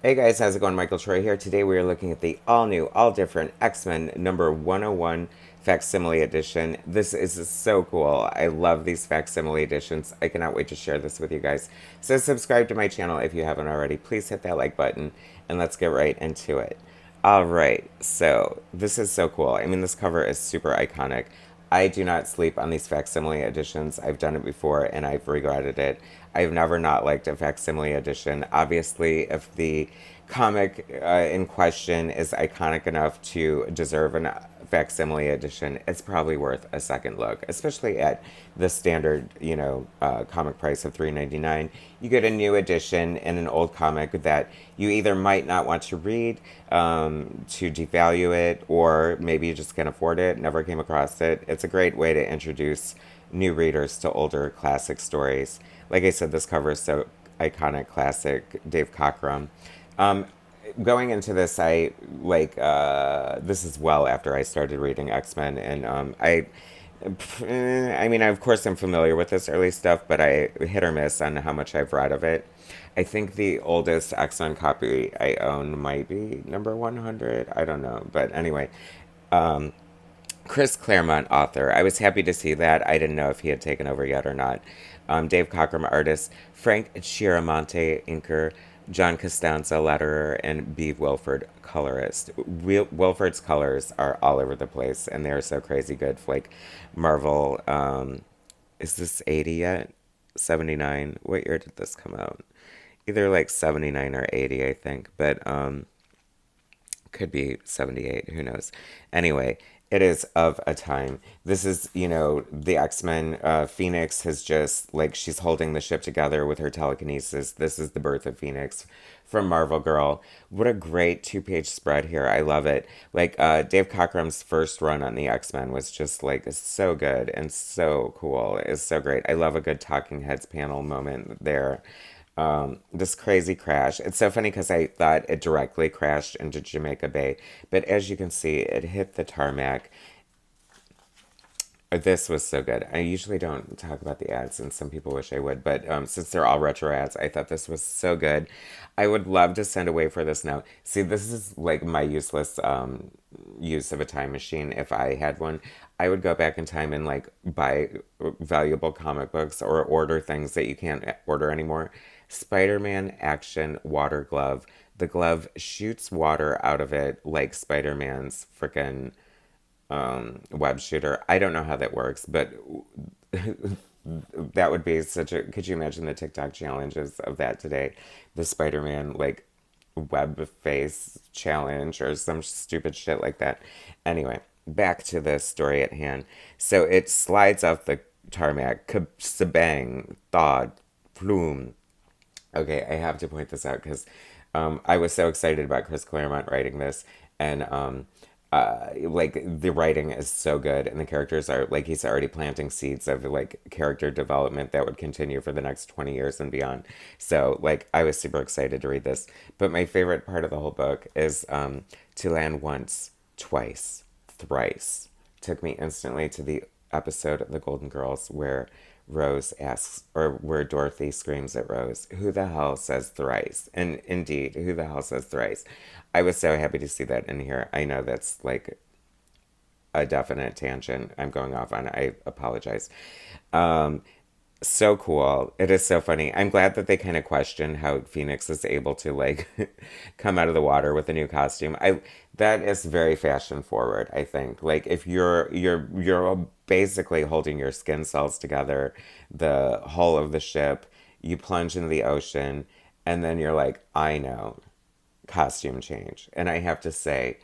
Hey guys, how's it going? Michael Troy here. Today we are looking at the all new, all different X-Men number 101 Facsimile edition. This is so cool. I love these Facsimile editions. I cannot wait to share this with you guys. So subscribe to my channel if you haven't already. Please hit that like button and let's get right into it. All right, so this is so cool. I mean, this cover is super iconic. I do not sleep on these facsimile editions. I've done it before and I've regretted it. I've never not liked a facsimile edition. Obviously, if the comic in question is iconic enough to deserve a facsimile edition, it's probably worth a second look, especially at the standard, comic price of $3.99. You get a new edition in an old comic that you either might not want to read to devalue it, or maybe you just can't afford it, never came across it. It's a great way to introduce new readers to older classic stories. Like I said, this cover is so iconic, classic, Dave Cockrum. Um, Going into this, this is well after I started reading X-Men, and I mean, of course, I'm familiar with this early stuff, but I hit or miss on how much I've read of it. I think the oldest X-Men copy I own might be number 100. I don't know, but anyway, Chris Claremont, author. I was happy to see that. I didn't know if he had taken over yet or not. Dave Cockrum, artist. Frank Chiaramonte, inker. John Costanza, letterer, and B. Wilford, colorist. Wilford's colors are all over the place, and they're so crazy good. Like Marvel, is this 80 yet? 79? What year did this come out? Either like 79 or 80, I think. But could be 78, who knows. Anyway, it is of a time. This is, the X-Men. Phoenix has just, like, she's holding the ship together with her telekinesis. This is the birth of Phoenix from Marvel Girl. What a great two-page spread here. I love it. Like, Dave Cockrum's first run on the X-Men was just, like, so good and so cool. It's so great. I love a good Talking Heads panel moment there. This crazy crash. It's so funny because I thought it directly crashed into Jamaica Bay, but as you can see, it hit the tarmac. This was so good. I usually don't talk about the ads, and some people wish I would, but since they're all retro ads, I thought this was so good. I would love to send away for this now. See, this is like my useless use of a time machine. If I had one, I would go back in time and like buy valuable comic books or order things that you can't order anymore. Spider-Man action water glove. The glove shoots water out of it like Spider-Man's frickin' web shooter. I don't know how that works, but that would be such a. Could you imagine the TikTok challenges of that today? The Spider Man, like, web face challenge or some stupid shit like that. Anyway, back to the story at hand. So it slides off the tarmac, kabang, thawed, plume. Okay, I have to point this out because I was so excited about Chris Claremont writing this, and like the writing is so good, and the characters are like he's already planting seeds of like character development that would continue for the next 20 years and beyond. So like I was super excited to read this, but my favorite part of the whole book is to land once, twice, thrice. Took me instantly to the episode of The Golden Girls where Rose asks, or where Dorothy screams at Rose, "Who the hell says thrice?" And indeed, who the hell says thrice? I was so happy to see that in here. I know that's like a definite tangent I'm going off on. I apologize. Um, so cool. It is so funny. I'm glad that they kind of question how Phoenix is able to like come out of the water with a new costume. I That is very fashion forward, I think. Like if you're basically holding your skin cells together, the hull of the ship, you plunge into the ocean, and then you're like, I know, costume change. And I have to say,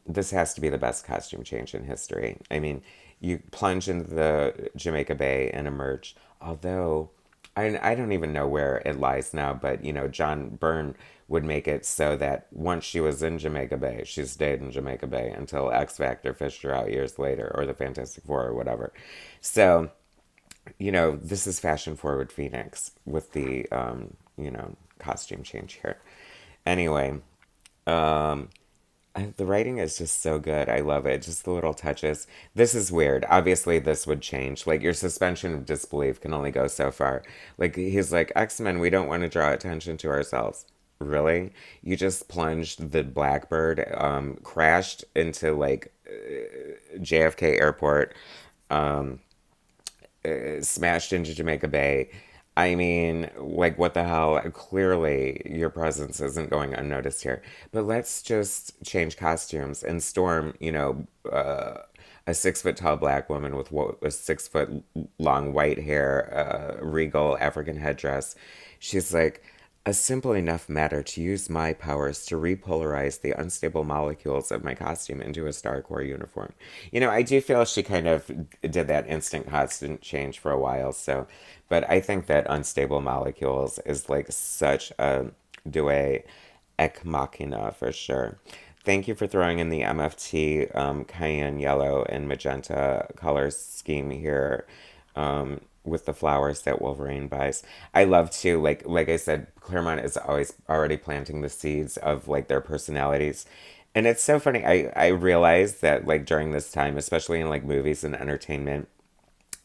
this has to be the best costume change in history. I mean, you plunge into the Jamaica Bay and emerge. Although, I don't even know where it lies now, but John Byrne would make it so that once she was in Jamaica Bay, she stayed in Jamaica Bay until X Factor fished her out years later, or the Fantastic Four, or whatever. So, this is fashion forward Phoenix with the, costume change here. Anyway, the writing is just so good. I love it. Just the little touches. This is weird. Obviously, this would change. Like, your suspension of disbelief can only go so far. Like, he's like, X-Men, we don't want to draw attention to ourselves. really? You just plunged the Blackbird, crashed into like JFK Airport, smashed into Jamaica Bay. I mean, like, what the hell? Clearly, your presence isn't going unnoticed here. But let's just change costumes and Storm, a 6 foot tall black woman with a 6 foot long white hair, regal African headdress. She's like, a simple enough matter to use my powers to repolarize the unstable molecules of my costume into a Star Corps uniform. I do feel she kind of did that instant costume change for a while, so, but I think that unstable molecules is like such a duet ek machina for sure. Thank you for throwing in the MFT cayenne yellow and magenta color scheme here, with the flowers that Wolverine buys. I love to like I said, Claremont is always already planting the seeds of like their personalities. And it's so funny. I realized that like during this time, especially in like movies and entertainment,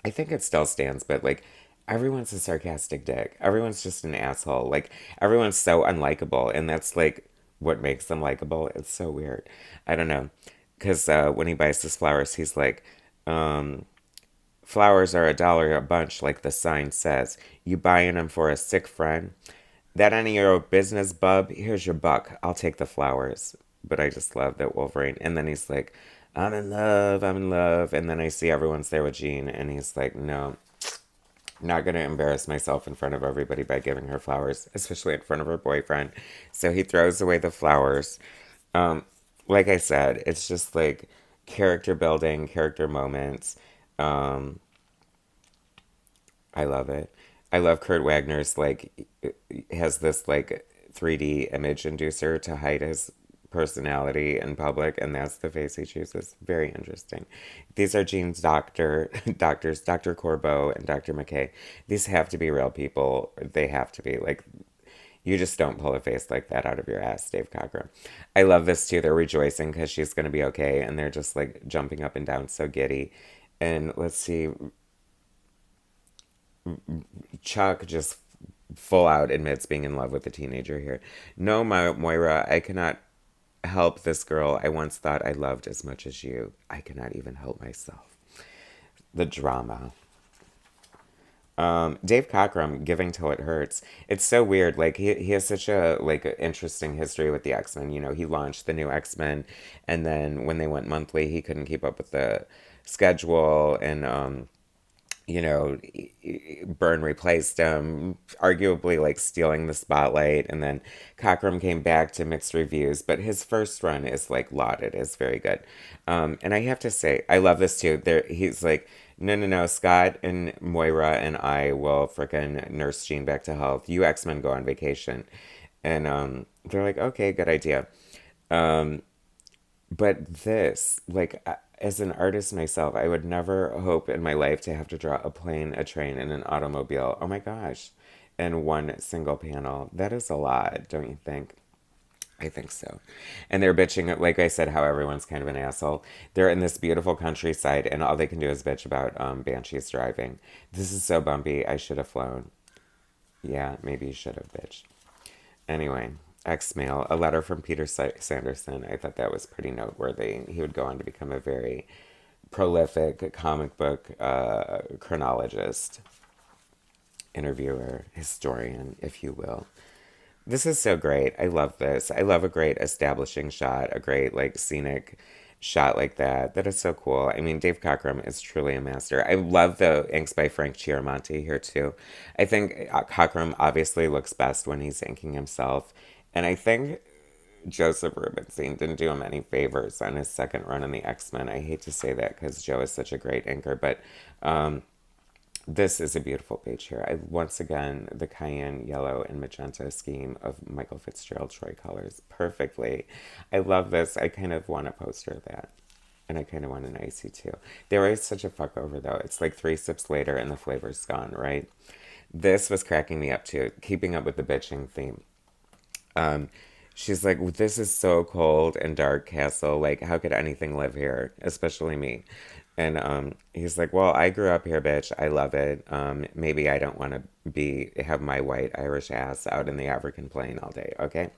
I think it still stands, but like everyone's a sarcastic dick. Everyone's just an asshole. Like everyone's so unlikable, and that's like what makes them likable. It's so weird. I don't know, because when he buys his flowers, he's like, "Flowers are $1 a bunch, like the sign says. You buying them for a sick friend? That any of your business, bub? Here's your buck. I'll take the flowers." But I just love that Wolverine. And then he's like, "I'm in love, I'm in love." And then I see everyone's there with Jean, and he's like, "No, not gonna embarrass myself in front of everybody by giving her flowers, especially in front of her boyfriend." So he throws away the flowers. Um, like I said, it's just like character building, character moments. Um, I love it. I love Kurt Wagner's like has this like 3D image inducer to hide his personality in public, and that's the face he chooses. Very interesting. These are Jean's doctors, Dr. Corbeau and Dr. McKay. These have to be real people. They have to be like, you just don't pull a face like that out of your ass, Dave Cockrum. I love this too. They're rejoicing because she's going to be okay, and they're just like jumping up and down, so giddy. And let's see, Chuck just full out admits being in love with a teenager here. No, Moira, I cannot help this girl I once thought I loved as much as you. I cannot even help myself. The drama. Dave Cockrum giving till it hurts. It's so weird. Like he has such a like interesting history with the X-Men. He launched the new X-Men, and then when they went monthly, he couldn't keep up with the schedule, and you know, Byrne replaced him, arguably like stealing the spotlight. And then Cockrum came back to mixed reviews, but his first run is like lauded, is very good. And I have to say, I love this too. He's like, no, no, no, Scott and Moira and I will frickin' nurse Jean back to health. You X-Men go on vacation. And they're like, okay, good idea. Um, but this, like, as an artist myself, I would never hope in my life to have to draw a plane, a train, and an automobile. Oh my gosh. In one single panel. That is a lot, don't you think? I think so. And they're bitching, like I said, how everyone's kind of an asshole. They're in this beautiful countryside, and all they can do is bitch about Banshee's driving. This is so bumpy. I should have flown. Yeah, maybe you should have, bitch. Anyway, X-Mail, a letter from Peter Sanderson. I thought that was pretty noteworthy. He would go on to become a very prolific comic book chronologist, interviewer, historian, if you will. This is so great. I love this. I love a great establishing shot, a great like scenic shot like that. That is so cool. I mean, Dave Cockrum is truly a master. I love the inks by Frank Chiaramonte here too. I think Cockrum obviously looks best when he's inking himself, and I think Joseph Rubinstein didn't do him any favors on his second run in the X-Men. I hate to say that because Joe is such a great inker, but this is a beautiful page here. Once again, the cayenne yellow and magenta scheme of Michael Fitzgerald Troy colors perfectly. I love this. I kind of want a poster of that. And I kind of want an icy too. They're always such a fuck over though. It's like 3 sips later and the flavor's gone, right? This was cracking me up too, keeping up with the bitching theme. She's like, this is so cold and dark, Castle. Like, how could anything live here? Especially me. And he's like, well, I grew up here, bitch. I love it. Maybe I don't want to have my white Irish ass out in the African plain all day, okay?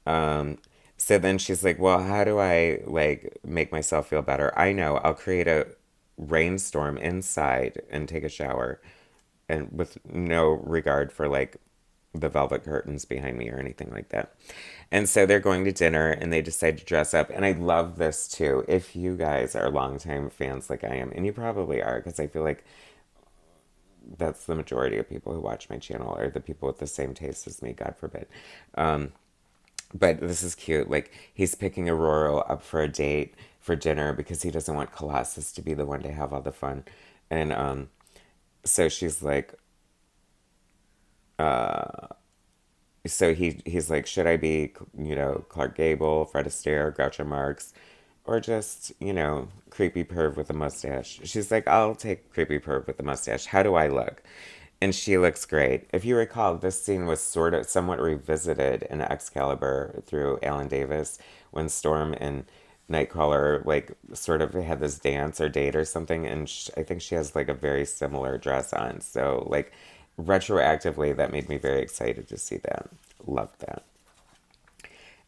Um, so then she's like, well, how do I like make myself feel better? I know, I'll create a rainstorm inside and take a shower and with no regard for like the velvet curtains behind me or anything like that. And so they're going to dinner and they decide to dress up. And I love this too. If you guys are longtime fans like I am, and you probably are, because I feel like that's the majority of people who watch my channel are the people with the same taste as me, God forbid. Um, but this is cute. Like he's picking Aurora up for a date for dinner because he doesn't want Colossus to be the one to have all the fun. And so she's like, so he's like, should I be, Clark Gable, Fred Astaire, Groucho Marx, or just, creepy perv with a mustache? She's like, I'll take creepy perv with a mustache. How do I look? And she looks great. If you recall, this scene was sort of somewhat revisited in Excalibur through Alan Davis when Storm and Nightcrawler like sort of had this dance or date or something, and I think she has like a very similar dress on. So like retroactively, that made me very excited to see that. Love that.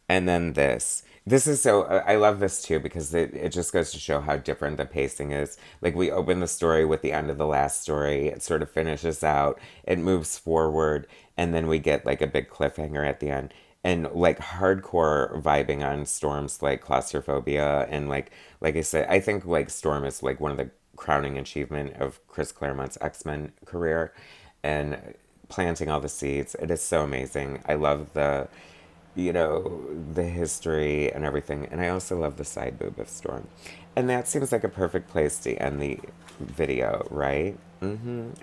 And then this. This is so, I love this too because it just goes to show how different the pacing is. Like, we open the story with the end of the last story, it sort of finishes out, it moves forward, and then we get like a big cliffhanger at the end. And like hardcore vibing on Storm's like claustrophobia. And like I said, I think like Storm is like one of the crowning achievement of Chris Claremont's X-Men career. And planting all the seeds. It is so amazing. I love the history and everything. And I also love the side boob of Storm. And that seems like a perfect place to end the video, right?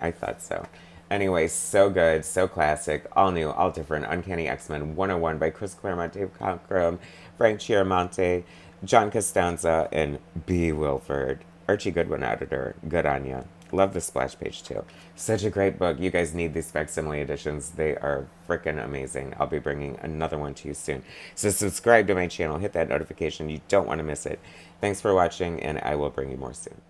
I thought so. Anyway, so good, so classic, all new, all different. Uncanny X-Men 101 by Chris Claremont, Dave Cockrum, Frank Chiaramonte, John Costanza, and B. Wilford. Archie Goodwin editor. Good on ya. Love the splash page too. Such a great book. You guys need these facsimile editions. They are freaking amazing. I'll be bringing another one to you soon. So subscribe to my channel. Hit that notification. You don't want to miss it. Thanks for watching, and I will bring you more soon.